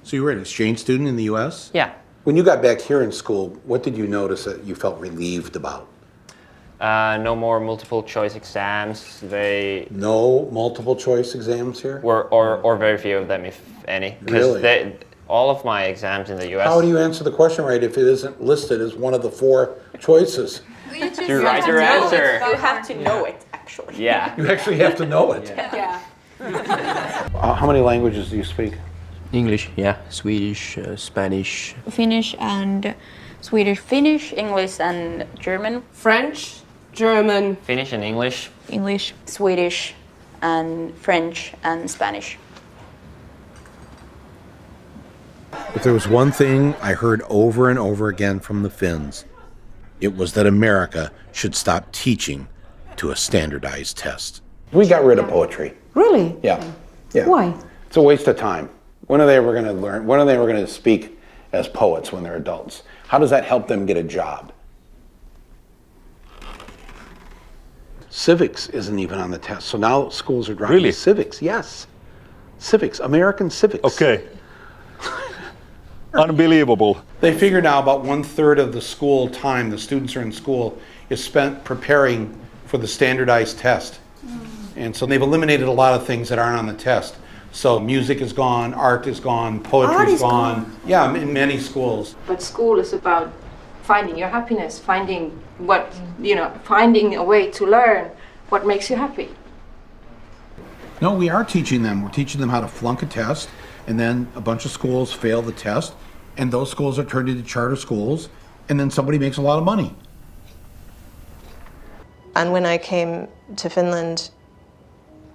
So you were an exchange student in the U.S.? Yeah. When you got back here in school, what did you notice that you felt relieved about? No more multiple choice exams. No multiple choice exams here? Or very few of them, if any. Really? All of my exams in the US. How do you answer the question right if it isn't listed as one of the 4 choices? You write your answer. You have to know it, actually. Yeah. You actually have to know it. Yeah. How many languages do you speak? English, yeah. Swedish, Spanish. Finnish and Swedish. Finnish, English, and German. French, German. Finnish and English. English. Swedish, and French, and Spanish. If there was one thing I heard over and over again from the Finns, it was that America should stop teaching to a standardized test. We got rid of poetry. Really? Yeah. Why? It's a waste of time. When are they ever going to learn? When are they ever going to speak as poets when they're adults? How does that help them get a job? Civics isn't even on the test. So now schools are dropping Really? civics. Yes. Civics, American civics. Okay. Unbelievable. They figure now about 1/3 of the school time the students are in school is spent preparing for the standardized test. And so they've eliminated a lot of things that aren't on the test. So music is gone, art is gone, poetry is gone. Yeah, in many schools. But school is about finding your happiness, finding a way to learn what makes you happy. No, we are teaching them. We're teaching them how to flunk a test, and then a bunch of schools fail the test, and those schools are turned into charter schools, and then somebody makes a lot of money. And when I came to Finland,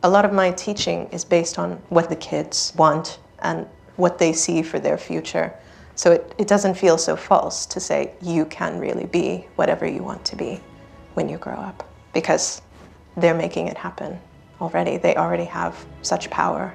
a lot of my teaching is based on what the kids want and what they see for their future. So it doesn't feel so false to say you can really be whatever you want to be when you grow up, because they're making it happen already. They already have such power.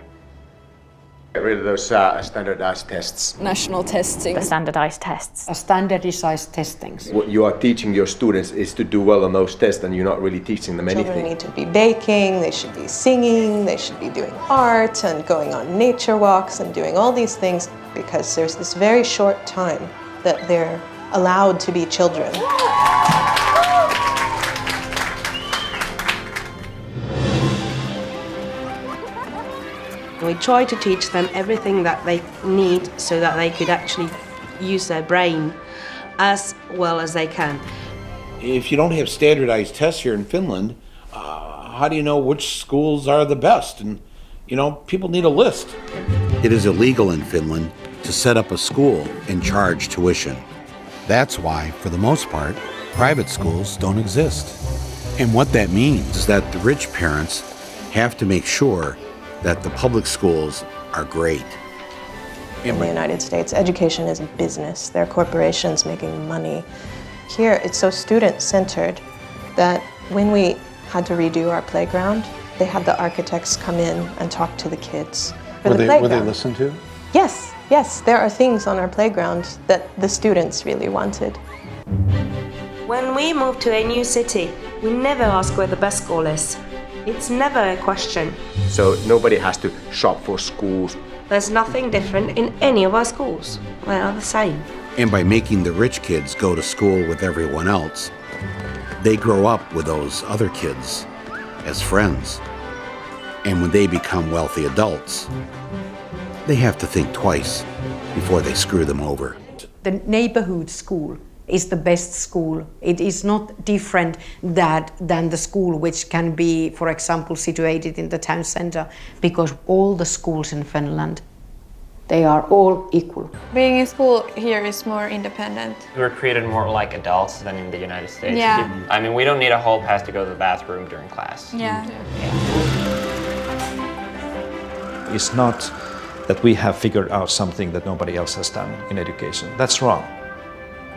Get rid of those standardized tests. National testing. The standardized tests. Standardized testings. What you are teaching your students is to do well on those tests, and you're not really teaching them anything. Children need to be baking, they should be singing, they should be doing art and going on nature walks and doing all these things, because there's this very short time that they're allowed to be children. We try to teach them everything that they need so that they could actually use their brain as well as they can. If you don't have standardized tests here in Finland, how do you know which schools are the best? And, people need a list. It is illegal in Finland to set up a school and charge tuition. That's why, for the most part, private schools don't exist. And what that means is that the rich parents have to make sure that the public schools are great. In the United States, education is a business. There are corporations making money. Here, it's so student-centered that when we had to redo our playground, they had the architects come in and talk to the kids. Were they listened to? Yes, there are things on our playground that the students really wanted. When we move to a new city, we never ask where the best school is. It's never a question. So nobody has to shop for schools. There's nothing different in any of our schools. They are the same. And by making the rich kids go to school with everyone else, they grow up with those other kids as friends. And when they become wealthy adults, they have to think twice before they screw them over. The neighborhood school is the best school. It is not different than the school which can be, for example, situated in the town center, because all the schools in Finland, they are all equal. Being in school here is more independent. We're treated more like adults than in the United States. Yeah. I mean, we don't need a hall pass to go to the bathroom during class. Yeah. It's not that we have figured out something that nobody else has done in education. That's wrong.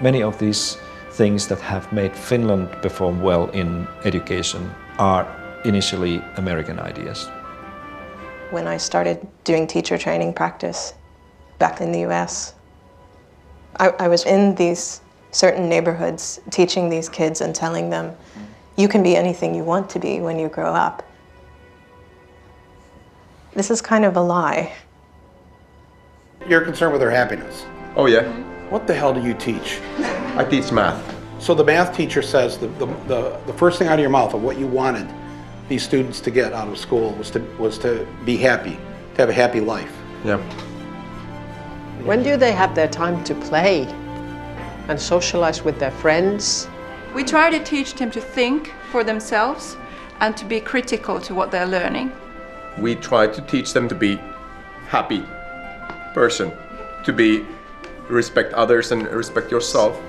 Many of these things that have made Finland perform well in education are initially American ideas. When I started doing teacher training practice back in the US, I was in these certain neighborhoods teaching these kids and telling them, you can be anything you want to be when you grow up. This is kind of a lie. You're concerned with their happiness. Oh yeah, What the hell do you teach? I teach math. So the math teacher says the first thing out of your mouth of what you wanted these students to get out of school was to be happy, to have a happy life. Yeah. When do they have their time to play and socialize with their friends? We try to teach them to think for themselves and to be critical to what they're learning. We try to teach them to be happy person, to be respect others and respect yourself.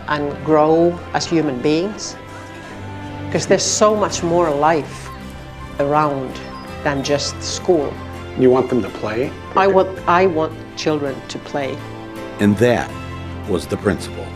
And grow as human beings. Because there's so much more life around than just school. You want them to play? I want children to play. And that was the principle.